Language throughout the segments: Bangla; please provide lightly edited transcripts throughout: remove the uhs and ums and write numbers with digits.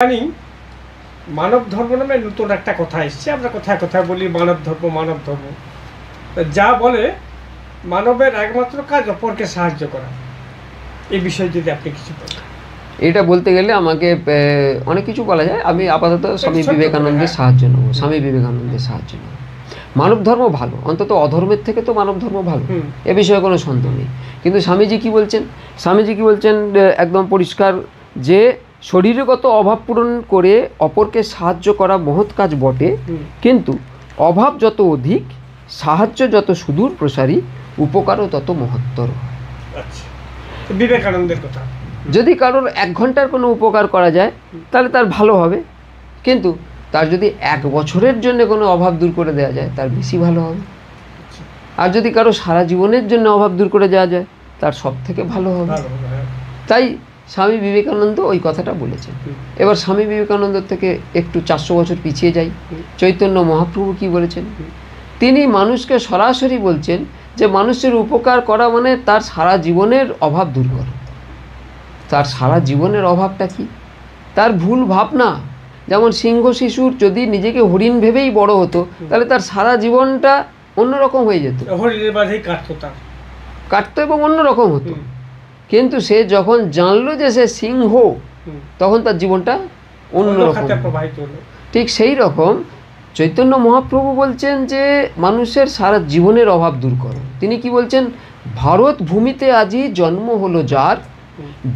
জানি মানব ধর্ম নামে নতুন একটা কথা এসছে। আমরা কথায় কথায় বলি মানব ধর্ম মানব ধর্ম। যা বলে মানবের একমাত্র কাজ অপরকে সাহায্য করা। এই বিষয়ে যদি আপনি কিছু বলেন। এটা বলতে গেলে আমাকে অনেক কিছু বলা যায়। আমি আপাতত স্বামী বিবেকানন্দের সাহায্য নেব। স্বামী বিবেকানন্দের সাহায্য নেব। মানব ধর্ম ভালো, অন্তত অধর্মের থেকে তো মানব ধর্ম ভালো, এ বিষয়ে কোনো সন্দেহ নেই। কিন্তু স্বামীজি কি বলছেন? স্বামীজি কি বলছেন একদম পরিষ্কার, যে শরীরগত অভাব পূরণ করে অপরকে সাহায্য করা মহৎ কাজ বটে, কিন্তু অভাব যত অধিক, সাহায্য যত সুদূর প্রসারী, উপকারও তত মহত্তর হয়। আচ্ছা, বিবেকানন্দের কথা। যদি কারোর 1 ঘন্টার কোনো উপকার করা যায় তাহলে তার ভালো হবে, কিন্তু তার যদি 1 বছরের জন্য কোনো অভাব দূর করে দেওয়া যায় তার বেশি ভালো হবে। আর যদি কারো সারা জীবনের জন্য অভাব দূর করে দেওয়া যায় তার সব থেকে ভালো হবে। তাই স্বামী বিবেকানন্দ ওই কথাটা বলেছেন। এবার স্বামী বিবেকানন্দ থেকে একটু 400 বছর পিছিয়ে যাই। চৈতন্য মহাপ্রভু কি বলেছেন? তিনি মানুষকে সরাসরি বলছেন যে মানুষের উপকার করা মানে তার সারা জীবনের অভাব দূর করা। তার সারা জীবনের অভাবটা কি? তার ভুল ভাবনা। যেমন সিংহ শিশুর যদি নিজেকে হরিণ ভেবেই বড় হতো তাহলে তার সারা জীবনটা অন্যরকম হয়ে যেত, কাটতো এবং অন্যরকম হতো। কিন্তু সে যখন জানলো যে সে সিংহ, তখন তার জীবনটা অন্যরকম। ঠিক সেই রকম চৈতন্য মহাপ্রভু বলছেন যে মানুষের সারা জীবনের অভাব দূর করো। তিনি কি বলছেন? ভারত ভূমিতে আজি জন্ম হলো যার,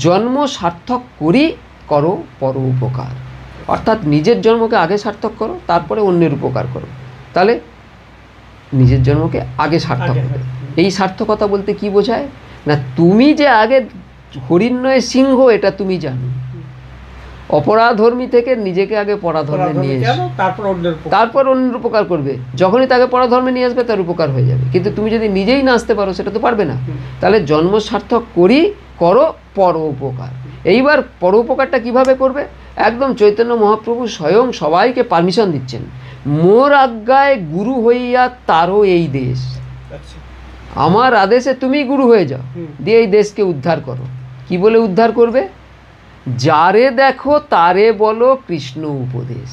জন্ম সার্থক করি করো পর উপকার। অর্থাৎ নিজের জন্মকে আগে সার্থক করো, তারপরে অন্যের উপকার করো, তাহলে নিজের জন্মকে আগে সার্থক করো। এই সার্থকতা বলতে কি বোঝায়? না তুমি যে আগে হরিণ নয় সিংহ এটা তুমি জানো। অপরাধর্মী থেকে নিজেকে আগে পরাধর্মে নিয়ে এসো, তারপর অন্যের উপকার করবে। যখনই তাকে পরাধর্মে নিয়ে আসবে তার উপকার হয়ে যাবে। কিন্তু তুমি যদি নিজেই না আসতে পারো সেটা তো পারবে না। তাহলে জন্ম সার্থক করি করো পর উপকার। এইবার পর উপকারটা কিভাবে করবে? একদম চৈতন্য মহাপ্রভু স্বয়ং সবাইকে পারমিশন দিচ্ছেন। মোর আজ্ঞায় গুরু হইয়া তারও এই দেশ, আমার আদেশে তুমি গুরু হয়ে যাও, দিয়ে এই দেশকে উদ্ধার করো। কি বলে উদ্ধার করবে? যারে দেখো তারে বলো কৃষ্ণ উপদেশ।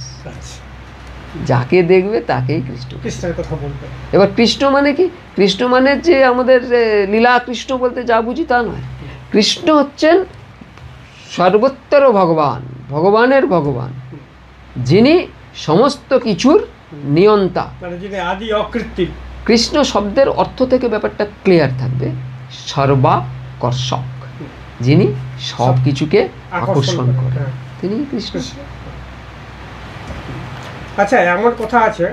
যাকে দেখবে তাকেই কৃষ্ণের কথা বলবে। এবার কৃষ্ণ মানে কি? কৃষ্ণ মানে যে আমাদের লীলা কৃষ্ণ বলতে যা বুঝি তা নয়। কৃষ্ণ হচ্ছেন সর্বোত্তর ভগবান, ভগবানের ভগবান, যিনি সমস্ত কিছুর নিয়ন্তা, আদি অকৃত্রিম। কৃষ্ণ শব্দের অর্থ থেকে ব্যাপারটা ক্লিয়ার থাকবে। সর্বাকর্ষক, যিনি সব কিছুকে আকর্ষণ করে, তিনি কৃষ্ণ। আচ্ছা, এমন কথা আছে,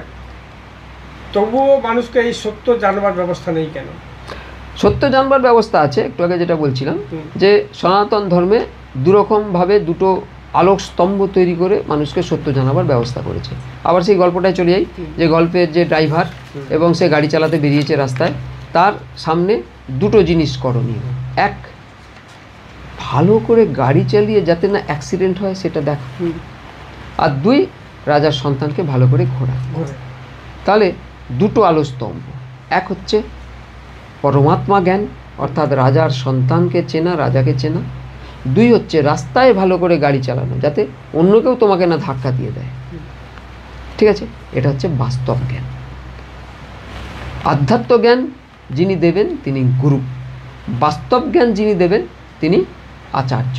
তবুও মানুষকে এই সত্য জানবার ব্যবস্থা নেই কেন? সত্য জানবার ব্যবস্থা আছে। একটু আগে যেটা বলছিলাম যে সনাতন ধর্মে দুরকমভাবে দুটো আলোক স্তম্ভ তৈরি করে মানুষকে সত্য জানাবার ব্যবস্থা করেছে। আবার সেই গল্পটায় চলে যাই, যে গল্পের যে ড্রাইভার এবং সে গাড়ি চালাতে বেরিয়েছে রাস্তায়, তার সামনে দুটো জিনিস করণীয়। এক, ভালো করে গাড়ি চালিয়ে যাতে না অ্যাক্সিডেন্ট হয় সেটা দেখা। আর 2, রাজার সন্তানকে ভালো করে ঘোরা। তাহলে দুটো আলো স্তম্ভ। এক হচ্ছে পরমাত্মা জ্ঞান, অর্থাৎ রাজার সন্তানকে চেনা, রাজাকে চেনা। 2 হচ্ছে রাস্তায় ভালো করে গাড়ি চালানো, যাতে অন্য কেউ তোমাকে না ধাক্কা দিয়ে দেয়। ঠিক আছে, এটা হচ্ছে বাস্তব জ্ঞান। আধ্যাত্ম জ্ঞান যিনি দেবেন তিনি গুরু, বাস্তব জ্ঞান যিনি দেবেন তিনি আচার্য।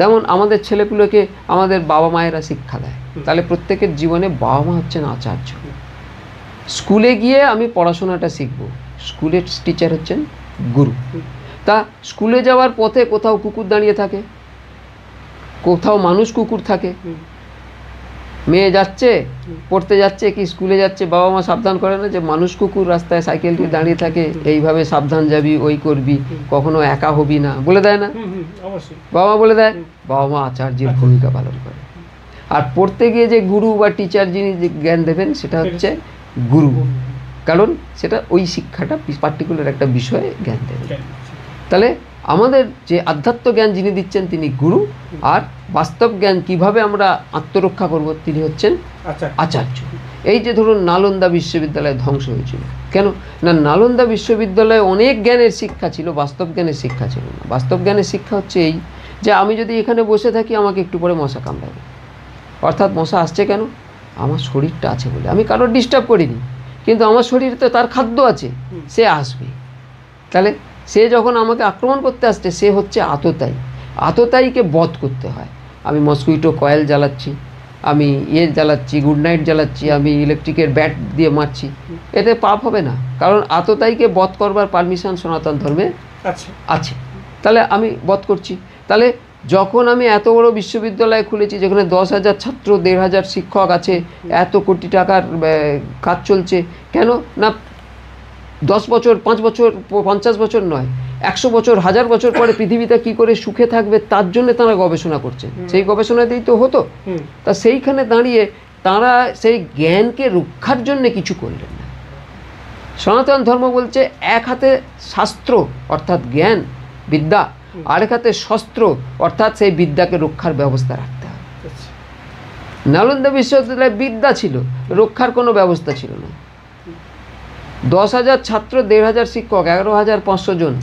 যেমন আমাদের ছেলেগুলোকে আমাদের বাবা মায়েরা শিক্ষা দেয়, তাহলে প্রত্যেকের জীবনে বাবা মা হচ্ছেন আচার্য। স্কুলে গিয়ে আমি পড়াশোনাটা শিখব, স্কুলের টিচার হচ্ছেন গুরু। তা স্কুলে যাওয়ার পথে কোথাও কুকুর দাঁড়িয়ে থাকে, কোথাও মানুষ কুকুর থাকে। মেয়ে যাচ্ছে, পড়তে যাচ্ছে কি স্কুলে যাচ্ছে, বাবা মা সাবধান করে না যে মানুষ কুকুর রাস্তায় সাইকেল দিয়ে দাঁড়িয়ে থাকে, এইভাবে সাবধান যাবি, ওই করবি, কখনো একা হবি না, বলে দেয় না? বাবা মা বলে দেয়। বাবা মা আচার্যের ভূমিকা পালন করে। আর পড়তে গিয়ে যে গুরু বা টিচার যিনি জ্ঞান দেবেন সেটা হচ্ছে গুরু, কারণ সেটা ওই শিক্ষাটা পার্টিকুলার একটা বিষয়ে জ্ঞান দেবেন। তাহলে আমাদের যে আধ্যাত্ম জ্ঞান যিনি দিচ্ছেন তিনি গুরু, আর বাস্তব জ্ঞান কিভাবে আমরা আত্মরক্ষা করব তিনি হচ্ছেন আচার্য। এই যে ধরুন নালন্দা বিশ্ববিদ্যালয় ধ্বংস হয়েছিল কেন? না, নালন্দা বিশ্ববিদ্যালয়ে অনেক জ্ঞানের শিক্ষা ছিল, বাস্তব জ্ঞানের শিক্ষা ছিল না। বাস্তব জ্ঞানের শিক্ষা হচ্ছে এই যে আমি যদি এখানে বসে থাকি আমাকে একটু পরে মশা কামড়াবে, অর্থাৎ মশা আসছে কেন? আমার শরীরটা আছে বলে। আমি কারোর ডিস্টার্ব করিনি, কিন্তু আমার শরীরে তো তার খাদ্য আছে, সে আসবে। তাহলে সে যখন আমাকে আক্রমণ করতে আসছে, সে হচ্ছে আততায়ী। আততায়ীকে বধ করতে হয়। আমি মসকুইটো কয়েল জ্বালাচ্ছি, আমি জ্বালাচ্ছি, গুড নাইট জ্বালাচ্ছি, আমি ইলেকট্রিকের ব্যাট দিয়ে মারছি, এতে পাপ হবে না, কারণ আততায়ীকে বধ করবার পারমিশন সনাতন ধর্মে আছে। তাহলে আমি বধ করছি। তাহলে যখন আমি এত বড় বিশ্ববিদ্যালয় খুলেছি, যেখানে 10,000 ছাত্র, 1,500 শিক্ষক আছে, এত কোটি টাকার কাজ চলছে, কেন না 10 বছর, 5 বছর, 50 বছর নয়, 100 বছর, 1000 বছর পরে পৃথিবীটা কি করে সুখে থাকবে তার জন্য তারা গবেষণা করছে। সেই গবেষণাতেই তো হতো। তা সেইখানে দাঁড়িয়ে তারা সেই জ্ঞানকে রক্ষার জন্য কিছু করলেন না। সনাতন ধর্ম বলছে এক হাতে শাস্ত্র অর্থাৎ জ্ঞান বিদ্যা, আরেক হাতে শস্ত্র অর্থাৎ সেই বিদ্যাকে রক্ষার ব্যবস্থা রাখতে হবে। নালন্দা বিশ্ববিদ্যালয়ে বিদ্যা ছিল, রক্ষার কোনো ব্যবস্থা ছিল না। 10,000 ছাত্র, 1,500 শিক্ষক, 11,500 জন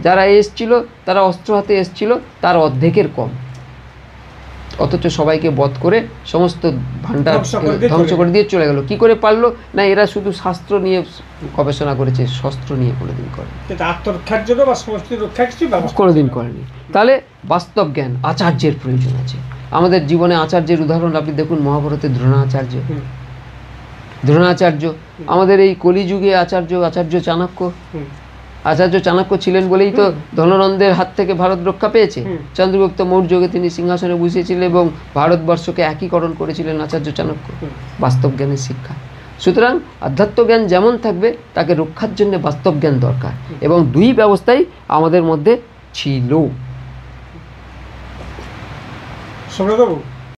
যারা এসছিল, তারা অস্ত্র হাতে এসছিল, তার অর্ধেকের কম। অথচ সবাইকে বধ করে সমস্ত ভান্ডার ধ্বংস করে দিয়ে চলে গেল। কি করে পারলো? না, এরা শুধু শাস্ত্র নিয়ে গবেষণা করেছে, শস্ত্র নিয়ে কোনোদিন করেনি, আত্মরক্ষার জন্য বা সমষ্টি রক্ষা কিছু কোনোদিন করেনি। তাহলে বাস্তব জ্ঞান, আচার্যের প্রয়োজন আছে আমাদের জীবনে। আচার্যের উদাহরণ আপনি দেখুন, মহাভারতে দ্রোণাচার্য। দ্রোণাচার্য আমাদের এই কলিযুগে আচার্য চাণক্য। আচার্য চাণক্য ছিলেন বলেই তো ধননন্দের হাত থেকে ভারত রক্ষা পেয়েছে। চন্দ্রগুপ্ত মৌর্যকে তিনি সিংহাসনে বসিয়েছিলেন এবং ভারতবর্ষকে একীকরণ করেছিলেন আচার্য চাণক্য। বাস্তব জ্ঞানের শিক্ষা। সুতরাং আধ্যাত্ম জ্ঞান যেমন থাকবে, তাকে রক্ষার জন্য বাস্তব জ্ঞান দরকার, এবং দুই ব্যবস্থাই আমাদের মধ্যে ছিল। সৌরভ বাবু,